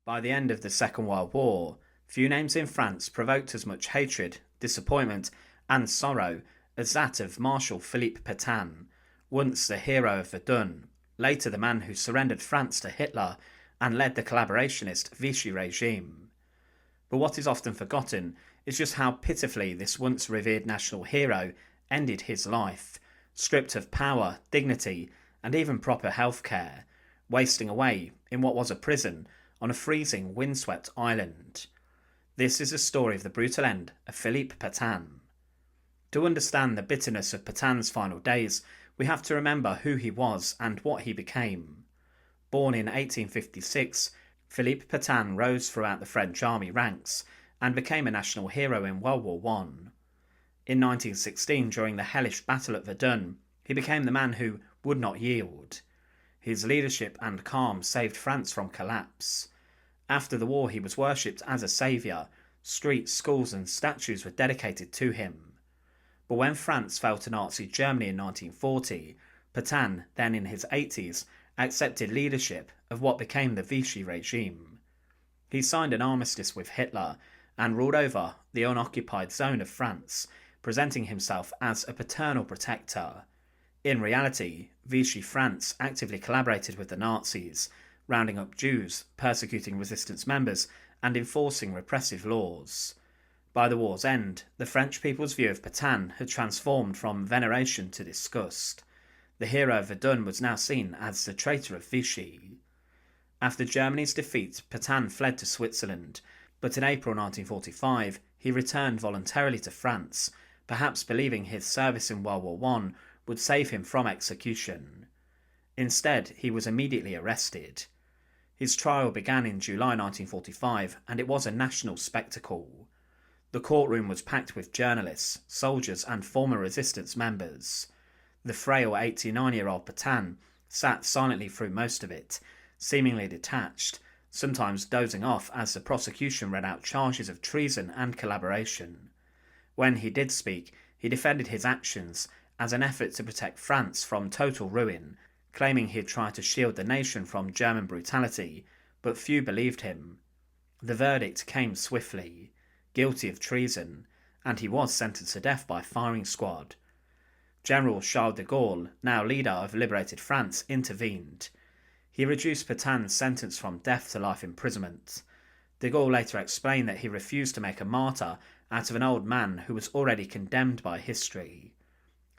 By the end of the Second World War, few names in France provoked as much hatred, disappointment, and sorrow as that of Marshal Philippe Petain, once the hero of Verdun, later the man who surrendered France to Hitler and led the collaborationist Vichy regime. But what is often forgotten is just how pitifully this once revered national hero ended his life, stripped of power, dignity, and even proper healthcare, wasting away in what was a prison on a freezing, windswept island. This is a story of the brutal end of Philippe Petain. To understand the bitterness of Petain's final days, we have to remember who he was and what he became. Born in 1856, Philippe Petain rose throughout the French army ranks and became a national hero in World War I. In 1916, during the hellish battle at Verdun, he became the man who would not yield. His leadership and calm saved France from collapse. After the war, he was worshipped as a saviour. Streets, schools and statues were dedicated to him. But when France fell to Nazi Germany in 1940, Petain, then in his 80s, accepted leadership of what became the Vichy regime. He signed an armistice with Hitler and ruled over the unoccupied zone of France, presenting himself as a paternal protector. In reality, Vichy France actively collaborated with the Nazis, rounding up Jews, persecuting resistance members, and enforcing repressive laws. By the war's end, the French people's view of Petain had transformed from veneration to disgust. The hero of Verdun was now seen as the traitor of Vichy. After Germany's defeat, Petain fled to Switzerland, but in April 1945 he returned voluntarily to France, perhaps believing his service in World War I would save him from execution. Instead, he was immediately arrested. His trial began in July 1945, and it was a national spectacle. The courtroom was packed with journalists, soldiers, and former resistance members. The frail 89-year-old Petain sat silently through most of it, seemingly detached, sometimes dozing off as the prosecution read out charges of treason and collaboration. When he did speak, he defended his actions as an effort to protect France from total ruin, claiming he'd tried to shield the nation from German brutality, but few believed him. The verdict came swiftly, guilty of treason, and he was sentenced to death by firing squad. General Charles de Gaulle, now leader of liberated France, intervened. He reduced Petain's sentence from death to life imprisonment. De Gaulle later explained that he refused to make a martyr out of an old man who was already condemned by history.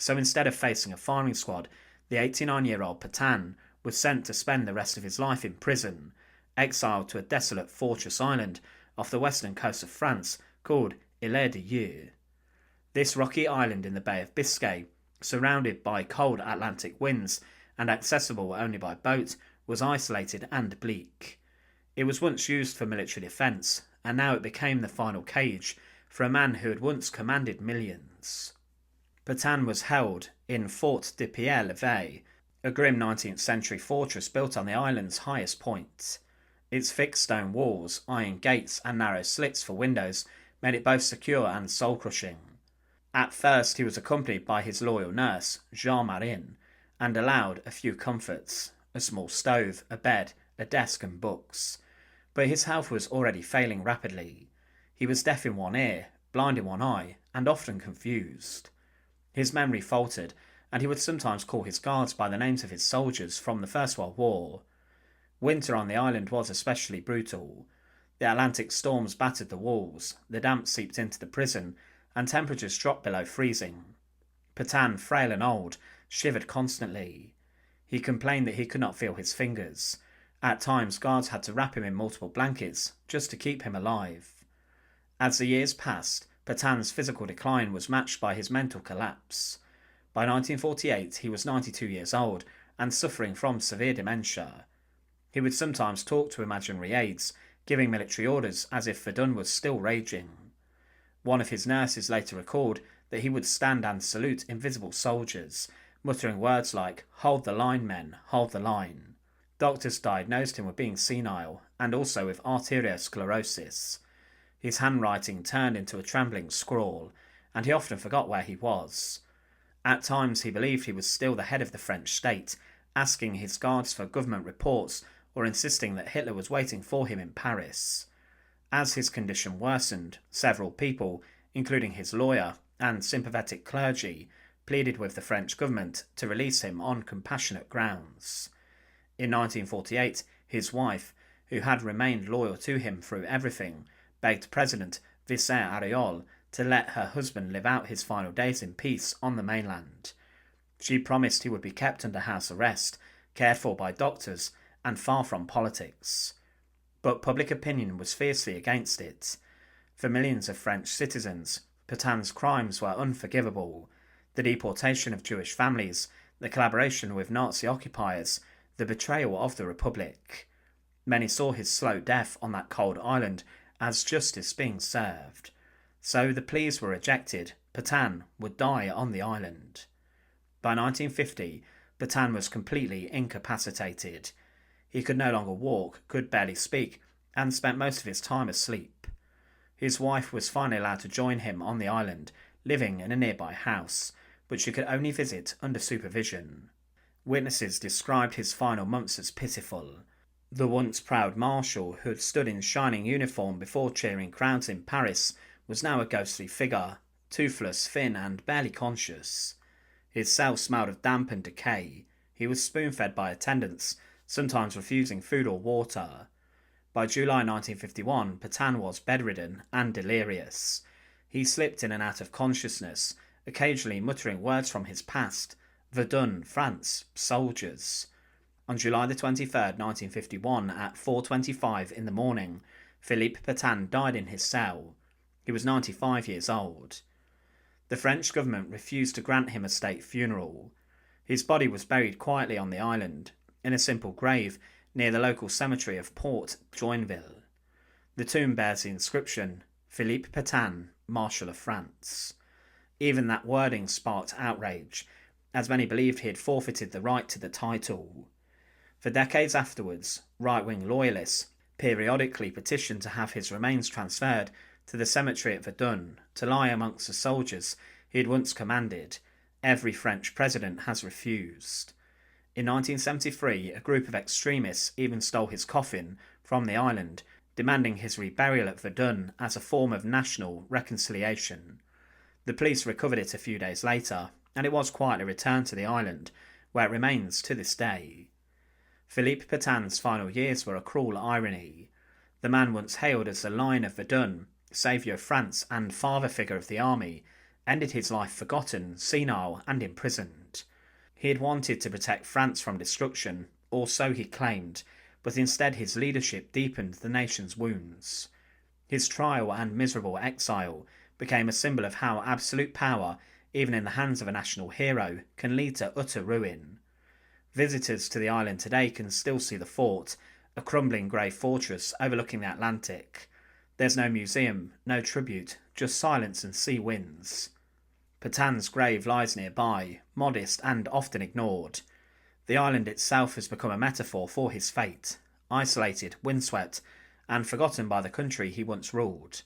So instead of facing a firing squad, the 89-year-old Petain was sent to spend the rest of his life in prison, exiled to a desolate fortress island off the western coast of France called Ile-d'Yeu. This rocky island in the Bay of Biscay, surrounded by cold Atlantic winds and accessible only by boat, was isolated and bleak. It was once used for military defence, and now it became the final cage for a man who had once commanded millions. Petain was held in Fort de Pierre-Levée, a grim 19th century fortress built on the island's highest point. Its thick stone walls, iron gates and narrow slits for windows made it both secure and soul-crushing. At first he was accompanied by his loyal nurse, Jean-Marin, and allowed a few comforts, a small stove, a bed, a desk and books. But his health was already failing rapidly. He was deaf in one ear, blind in one eye, and often confused. His memory faltered, and he would sometimes call his guards by the names of his soldiers from the First World War. Winter on the island was especially brutal. The Atlantic storms battered the walls, the damp seeped into the prison, and temperatures dropped below freezing. Petain, frail and old, shivered constantly. He complained that he could not feel his fingers. At times, guards had to wrap him in multiple blankets just to keep him alive. As the years passed, Petain's physical decline was matched by his mental collapse. By 1948, he was 92 years old and suffering from severe dementia. He would sometimes talk to imaginary aides, giving military orders as if Verdun was still raging. One of his nurses later recalled that he would stand and salute invisible soldiers, muttering words like, "Hold the line, men, hold the line." Doctors diagnosed him with being senile and also with arteriosclerosis. His handwriting turned into a trembling scrawl, and he often forgot where he was. At times he believed he was still the head of the French state, asking his guards for government reports or insisting that Hitler was waiting for him in Paris. As his condition worsened, several people, including his lawyer and sympathetic clergy, pleaded with the French government to release him on compassionate grounds. In 1948, his wife, who had remained loyal to him through everything, begged President Vichy Government to let her husband live out his final days in peace on the mainland. She promised he would be kept under house arrest, cared for by doctors, and far from politics. But public opinion was fiercely against it. For millions of French citizens, Petain's crimes were unforgivable. The deportation of Jewish families, the collaboration with Nazi occupiers, the betrayal of the Republic. Many saw his slow death on that cold island as justice being served. So the pleas were rejected. Petain would die on the island. By 1950, Petain was completely incapacitated. He could no longer walk, could barely speak, and spent most of his time asleep. His wife was finally allowed to join him on the island, living in a nearby house, but she could only visit under supervision. Witnesses described his final months as pitiful. The once proud marshal, who had stood in shining uniform before cheering crowds in Paris, was now a ghostly figure, toothless, thin, and barely conscious. His cell smelled of damp and decay. He was spoon-fed by attendants, sometimes refusing food or water. By July 1951, Petain was bedridden and delirious. He slipped in and out of consciousness, occasionally muttering words from his past. Verdun, France, soldiers. On July 23rd, 1951, at 4:25 in the morning, Philippe Petain died in his cell. He was 95 years old. The French government refused to grant him a state funeral. His body was buried quietly on the island, in a simple grave near the local cemetery of Port Joinville. The tomb bears the inscription, Philippe Petain, Marshal of France. Even that wording sparked outrage, as many believed he had forfeited the right to the title. For decades afterwards, right-wing loyalists periodically petitioned to have his remains transferred to the cemetery at Verdun to lie amongst the soldiers he had once commanded. Every French president has refused. In 1973, a group of extremists even stole his coffin from the island, demanding his reburial at Verdun as a form of national reconciliation. The police recovered it a few days later, and it was quietly returned to the island, where it remains to this day. Philippe Petain's final years were a cruel irony. The man once hailed as the Lion of Verdun, saviour of France and father figure of the army, ended his life forgotten, senile and imprisoned. He had wanted to protect France from destruction, or so he claimed, but instead his leadership deepened the nation's wounds. His trial and miserable exile became a symbol of how absolute power, even in the hands of a national hero, can lead to utter ruin. Visitors to the island today can still see the fort, a crumbling grey fortress overlooking the Atlantic. There's no museum, no tribute, just silence and sea winds. Petain's grave lies nearby, modest and often ignored. The island itself has become a metaphor for his fate, isolated, windswept, and forgotten by the country he once ruled.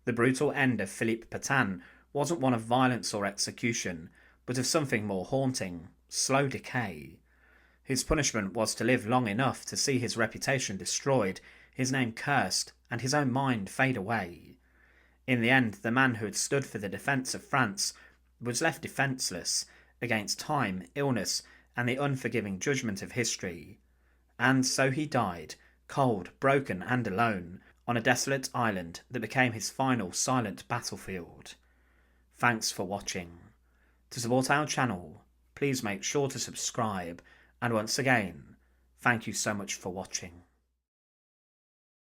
The brutal end of Philippe Petain wasn't one of violence or execution, but of something more haunting, slow decay. His punishment was to live long enough to see his reputation destroyed, his name cursed, and his own mind fade away. In the end, the man who had stood for the defence of France was left defenceless against time, illness, and the unforgiving judgment of history. And so he died, cold, broken, and alone, on a desolate island that became his final silent battlefield. Thanks for watching. To support our channel, please make sure to subscribe, and once again, thank you so much for watching.